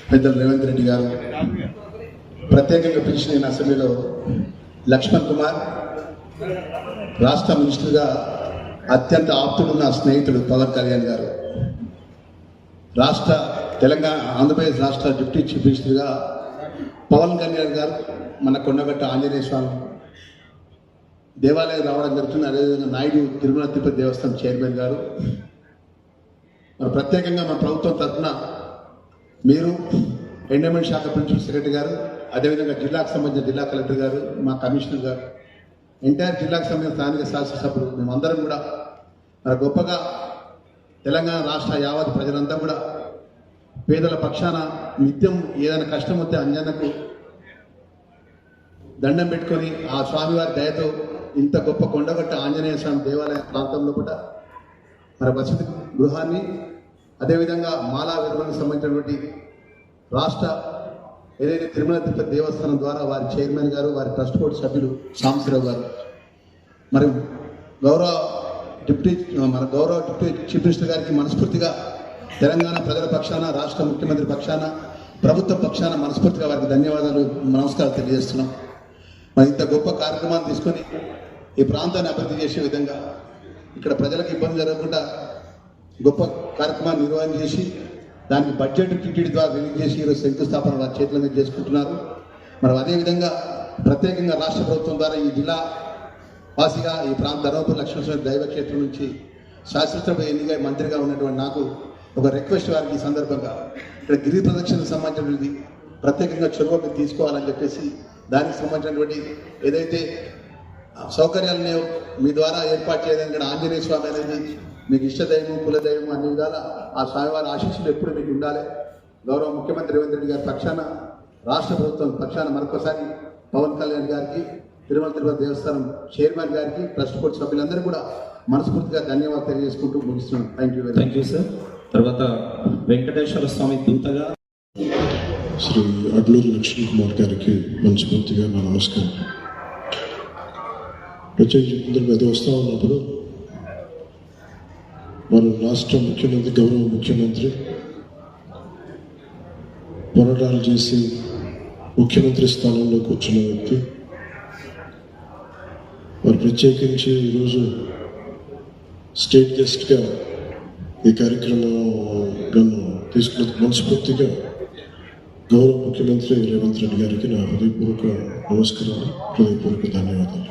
పెద్దలు రేవంత్ రెడ్డి గారు, ప్రత్యేకంగా పిలిచిన అసెంబ్లీలో లక్ష్మణ్ కుమార్, రాష్ట్ర మినిస్టర్గా అత్యంత ఆప్తుడున్న స్నేహితుడు పవన్ కళ్యాణ్ గారు, తెలంగాణ ఆంధ్రప్రదేశ్ రాష్ట్ర డిప్యూటీ చీఫ్ మినిస్టర్గా పవన్ కళ్యాణ్ గారు మన కొండగట్ట ఆంజనేయ స్వామి దేవాలయం రావడం జరుగుతుంది. అదేవిధంగా నాయుడు తిరుమల తిరుపతి దేవస్థానం చైర్మన్ గారు, మరి ప్రత్యేకంగా మన ప్రభుత్వం తరఫున మీరు ఎండోమెంట్ శాఖ ప్రిన్సిపల్ సెక్రటరీ గారు, అదేవిధంగా జిల్లాకు సంబంధించిన జిల్లా కలెక్టర్ గారు, మా కమిషనర్ గారు, ఎంటైర్ జిల్లాకు సంబంధించిన స్థానిక శాసనసభ్యులు, మేమందరం కూడా మరి గొప్పగా తెలంగాణ రాష్ట్ర యావత్ ప్రజలంతా కూడా పేదల పక్షాన నిత్యం ఏదైనా కష్టం వస్తే అంజన్నకు దండం పెట్టుకొని ఆ స్వామివారి దయతో ఇంత గొప్ప కొండగట్ట ఆంజనేయ స్వామి దేవాలయ ప్రాంతంలో కూడా మరి వసతి గృహాన్ని, అదేవిధంగా మాలా విలువలకు సంబంధించినటువంటి రాష్ట్ర ఏదైతే తిరుమల తిరుపతి దేవస్థానం ద్వారా వారి చైర్మన్ గారు, వారి ట్రస్ట్ బోర్డు సభ్యులు సాంబశివరావు గారు, మరి గౌరవ డిప్యూటీ చీఫ్ మినిస్టర్ గారికి మనస్ఫూర్తిగా తెలంగాణ ప్రజల పక్షాన, రాష్ట్ర ముఖ్యమంత్రి పక్షాన, ప్రభుత్వ పక్షాన మనస్ఫూర్తిగా వారికి ధన్యవాదాలు, నమస్కారాలు తెలియజేస్తున్నాం. మరి ఇంత గొప్ప కార్యక్రమాన్ని తీసుకొని ఈ ప్రాంతాన్ని అభివృద్ధి చేసే విధంగా ఇక్కడ ప్రజలకు ఇబ్బంది జరగకుండా గొప్ప కార్యక్రమాన్ని నిర్వహణ చేసి దానికి బడ్జెట్ టీటీడీ ద్వారా రిలీజ్ చేసి ఈరోజు శంకుస్థాపన వారి చేతుల మీద చేసుకుంటున్నారు. మరి అదేవిధంగా ప్రత్యేకంగా రాష్ట్ర ప్రభుత్వం ద్వారా ఈ జిల్లా వాసిగా ఈ ప్రాంత ధర్మపురి లక్ష్మీనరసింహ దైవక్షేత్రం నుంచి శాశ్వత ఎన్నికై మంత్రిగా ఉన్నటువంటి నాకు ఒక రిక్వెస్ట్ వారికి ఈ సందర్భంగా ఇక్కడ గిరి ప్రదక్షిణకు సంబంధించినటువంటి ప్రత్యేకంగా చొరవ తీసుకోవాలని చెప్పేసి దానికి సంబంధించినటువంటి ఏదైతే సౌకర్యాలను మీ ద్వారా ఏర్పాటు చేయడానికి ఇక్కడ ఆంజనేయ స్వామి అనేది మీకు ఇష్టదైవం, కులదైవం అన్ని విధాల ఆ స్వామివారి ఆశీస్సులు ఎప్పుడు మీకు ఉండాలి. గౌరవ ముఖ్యమంత్రి రేవంత్ రెడ్డి గారి పక్షాన, రాష్ట్ర ప్రభుత్వం పక్షాన మరొకసారి పవన్ కళ్యాణ్ గారికి, తిరుమల తిరుపతి దేవస్థానం చైర్మన్ గారికి, ట్రస్ట్ బోర్డు సభ్యులందరూ కూడా మనస్ఫూర్తిగా ధన్యవాదాలు తెలియజేసుకుంటూ ముగిస్తున్నాను. Thank you sir. తర్వాత వెంకటేశ్వర స్వామి దూతగా శ్రీ అడ్లూరి లక్ష్మణ్ కుమార్ గారికి మనస్ఫూర్తిగా నా నమస్కారం. ప్రత్యేకించి అది వస్తూ ఉన్నప్పుడు మన రాష్ట్ర ముఖ్యమంత్రి, గౌరవ ముఖ్యమంత్రి పోరాటాలు చేసి ముఖ్యమంత్రి స్థానంలో కూర్చున్న వ్యక్తి, వారు ప్రత్యేకించి ఈరోజు స్టేట్ గెస్ట్గా ఈ కార్యక్రమం నన్ను తీసుకున్న మనస్ఫూర్తిగా గౌరవ ముఖ్యమంత్రి రేవంత్ రెడ్డి గారికి నా హృదయపూర్వక నమస్కారాలు, హృదయపూర్వక ధన్యవాదాలు.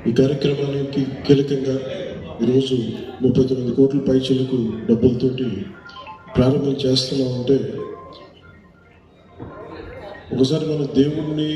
ఈ కార్యక్రమానికి కీలకంగా ఈరోజు 39 కోట్ల పైచిలకు డబ్బులతోటి ప్రారంభం చేస్తున్నామంటే ఒకసారి మన దేవుణ్ణి